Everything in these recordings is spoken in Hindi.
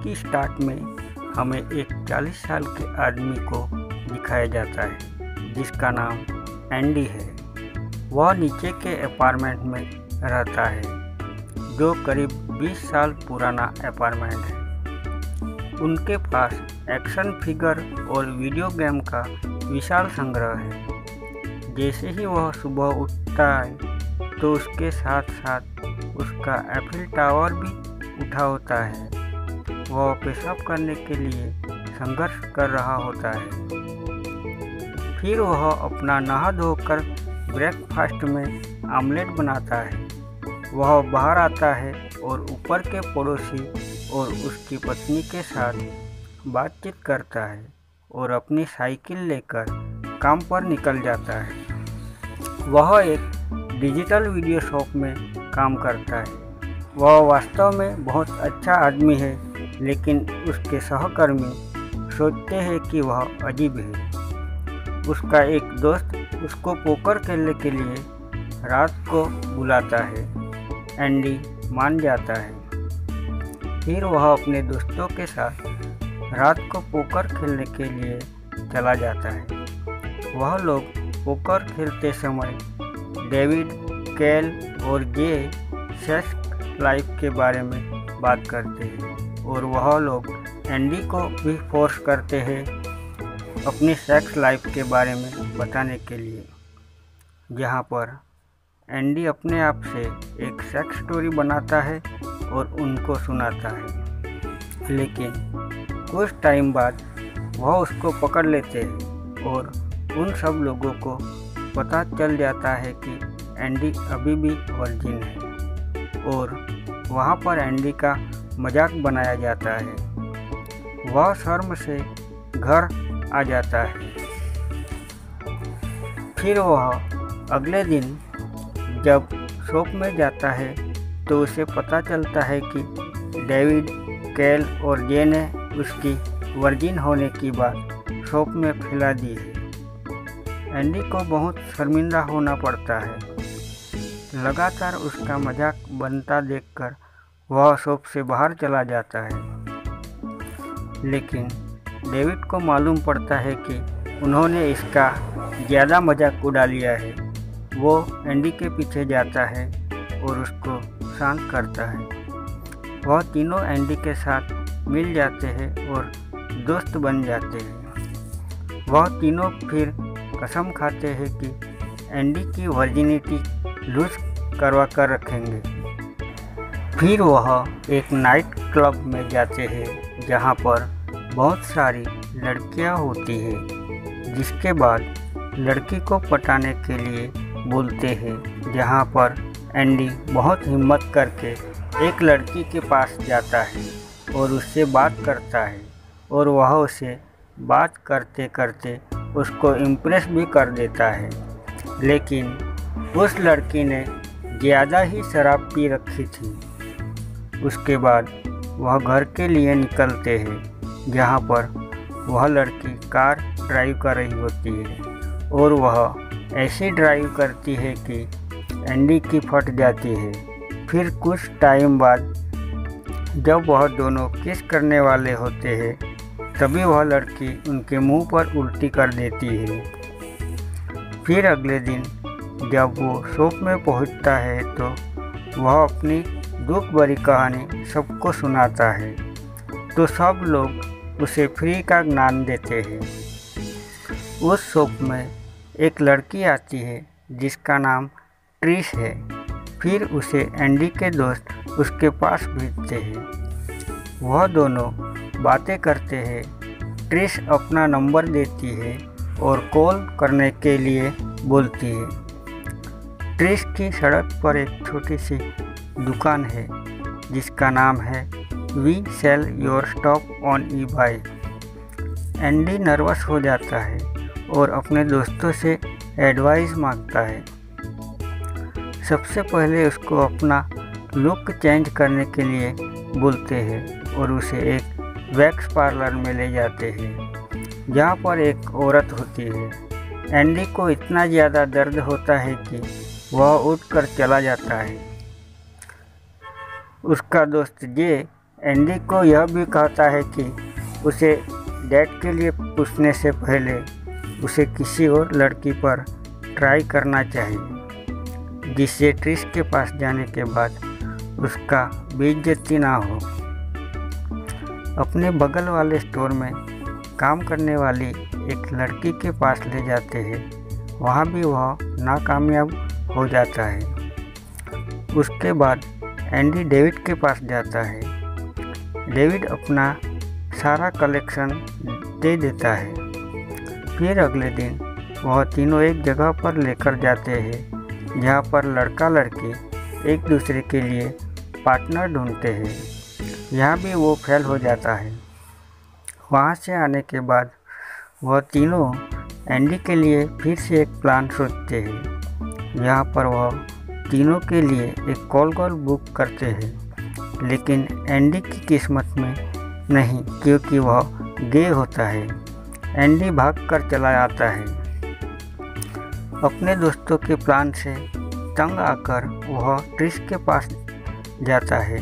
की स्टार्ट में हमें एक 40 साल के आदमी को दिखाया जाता है जिसका नाम एंडी है। वह नीचे के अपार्टमेंट में रहता है जो करीब 20 साल पुराना अपार्टमेंट है। उनके पास एक्शन फिगर और वीडियो गेम का विशाल संग्रह है। जैसे ही वह सुबह उठता है तो उसके साथ साथ उसका एफिल टावर भी उठा होता है। वह पेशाब करने के लिए संघर्ष कर रहा होता है। फिर वह अपना नहा धोकर ब्रेकफास्ट में आमलेट बनाता है। वह बाहर आता है और ऊपर के पड़ोसी और उसकी पत्नी के साथ बातचीत करता है और अपनी साइकिल लेकर काम पर निकल जाता है। वह एक डिजिटल वीडियो शॉप में काम करता है। वह वास्तव में बहुत अच्छा आदमी है, लेकिन उसके सहकर्मी सोचते हैं कि वह अजीब है। उसका एक दोस्त उसको पोकर खेलने के लिए रात को बुलाता है। एंडी मान जाता है। फिर वह अपने दोस्तों के साथ रात को पोकर खेलने के लिए चला जाता है। वह लोग पोकर खेलते समय डेविड, कैल और जे सेक्स लाइफ के बारे में बात करते हैं और वह लोग एंडी को भी फोर्स करते हैं अपनी सेक्स लाइफ के बारे में बताने के लिए, जहाँ पर एंडी अपने आप से एक सेक्स स्टोरी बनाता है और उनको सुनाता है। लेकिन कुछ टाइम बाद वह उसको पकड़ लेते हैं और उन सब लोगों को पता चल जाता है कि एंडी अभी भी वर्जिन है और वहाँ पर एंडी का मजाक बनाया जाता है। वह शर्म से घर आ जाता है। फिर वह अगले दिन जब शॉप में जाता है तो उसे पता चलता है कि डेविड, कैल और जे ने उसकी वर्जिन होने की बात शॉप में फैला दी है। एंडी को बहुत शर्मिंदा होना पड़ता है। लगातार उसका मजाक बनता देखकर वह शॉप से बाहर चला जाता है। लेकिन डेविड को मालूम पड़ता है कि उन्होंने इसका ज़्यादा मजाक उड़ा लिया है। वो एंडी के पीछे जाता है और उसको शांत करता है। वह तीनों एंडी के साथ मिल जाते हैं और दोस्त बन जाते हैं। वह तीनों फिर कसम खाते हैं कि एंडी की वर्जिनिटी लूज करवा कर रखेंगे। फिर वह एक नाइट क्लब में जाते हैं जहाँ पर बहुत सारी लड़कियाँ होती हैं, जिसके बाद लड़की को पटाने के लिए बोलते हैं, जहाँ पर एंडी बहुत हिम्मत करके एक लड़की के पास जाता है और उससे बात करता है और वह उसे बात करते करते उसको इम्प्रेस भी कर देता है। लेकिन उस लड़की ने ज़्यादा ही शराब पी रखी थी। उसके बाद वह घर के लिए निकलते हैं, जहाँ पर वह लड़की कार ड्राइव कर रही होती है और वह ऐसी ड्राइव करती है कि एंडी की फट जाती है। फिर कुछ टाइम बाद जब वह दोनों किस करने वाले होते हैं तभी वह लड़की उनके मुंह पर उल्टी कर देती है। फिर अगले दिन जब वो शॉप में पहुंचता है तो वह अपनी दुख भरी कहानी सबको सुनाता है, तो सब लोग उसे फ्री का ज्ञान देते हैं। उस शॉप में एक लड़की आती है जिसका नाम ट्रिश है। फिर उसे एंडी के दोस्त उसके पास भेजते हैं। वह दोनों बातें करते हैं। ट्रिश अपना नंबर देती है और कॉल करने के लिए बोलती है। ट्रिश की सड़क पर एक छोटी सी दुकान है जिसका नाम है we sell your stuff on eBay. Andy nervous हो जाता है और अपने दोस्तों से एडवाइस मांगता है। सबसे पहले उसको अपना लुक चेंज करने के लिए बोलते हैं और उसे एक वैक्स पार्लर में ले जाते हैं जहाँ पर एक औरत होती है। एंडी को इतना ज़्यादा दर्द होता है कि वह उठकर चला जाता है। उसका दोस्त जे एंडी को यह भी कहता है कि उसे डेट के लिए पूछने से पहले उसे किसी और लड़की पर ट्राई करना चाहिए, जिससे ट्रिश के पास जाने के बाद उसका बेइज्जती ना हो। अपने बगल वाले स्टोर में काम करने वाली एक लड़की के पास ले जाते हैं। वहाँ भी वह नाकामयाब हो जाता है। उसके बाद एंडी डेविड के पास जाता है। डेविड अपना सारा कलेक्शन दे देता है। फिर अगले दिन वह तीनों एक जगह पर लेकर जाते हैं जहाँ पर लड़का लड़की एक दूसरे के लिए पार्टनर ढूंढते हैं। यहाँ भी वो फेल हो जाता है। वहाँ से आने के बाद वह तीनों एंडी के लिए फिर से एक प्लान सोचते हैं। यहाँ पर वह तीनों के लिए एक कॉल बुक करते हैं, लेकिन एंडी की किस्मत में नहीं, क्योंकि वह गे होता है। एंडी भागकर चला आता है। अपने दोस्तों के प्लान से तंग आकर वह ट्रिश के पास जाता है।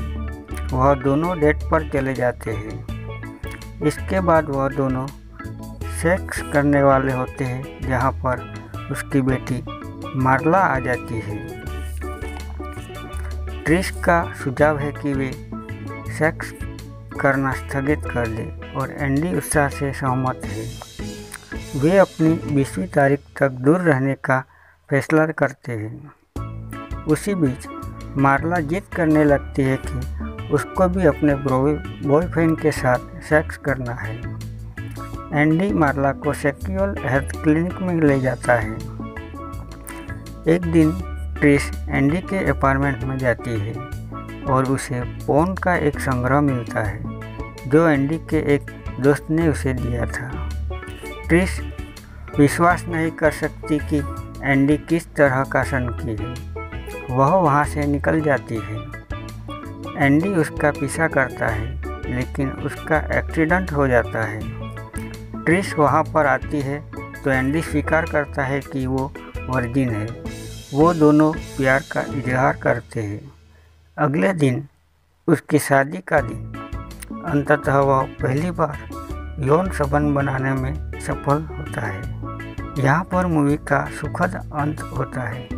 वह दोनों डेट पर चले जाते हैं। इसके बाद वह दोनों सेक्स करने वाले होते हैं, जहाँ पर उसकी बेटी मार्ला आ जाती है। ट्रिश का सुझाव है कि वे सेक्स करना स्थगित कर दे और एंडी उत्साह से सहमत है। वे अपनी 20वीं तारीख तक दूर रहने का फैसला करते हैं। उसी बीच मार्ला जिद करने लगती है कि उसको भी अपने बॉयफ्रेंड के साथ सेक्स करना है। एंडी मार्ला को सेक्सुअल हेल्थ क्लिनिक में ले जाता है। एक दिन ट्रिश एंडी के अपार्टमेंट में जाती है और उसे पोर्न का एक संग्रह मिलता है जो एंडी के एक दोस्त ने उसे दिया था। ट्रिश विश्वास नहीं कर सकती कि एंडी किस तरह का सनकी है। वह वहाँ से निकल जाती है। एंडी उसका पीछा करता है, लेकिन उसका एक्सीडेंट हो जाता है। ट्रिश वहाँ पर आती है तो एंडी स्वीकार करता है कि वो वर्जिन है। वो दोनों प्यार का इजहार करते हैं। अगले दिन उसकी शादी का दिन। अंततः वह पहली बार यौन संबंध बनाने में सफल होता है। यहाँ पर मूवी का सुखद अंत होता है।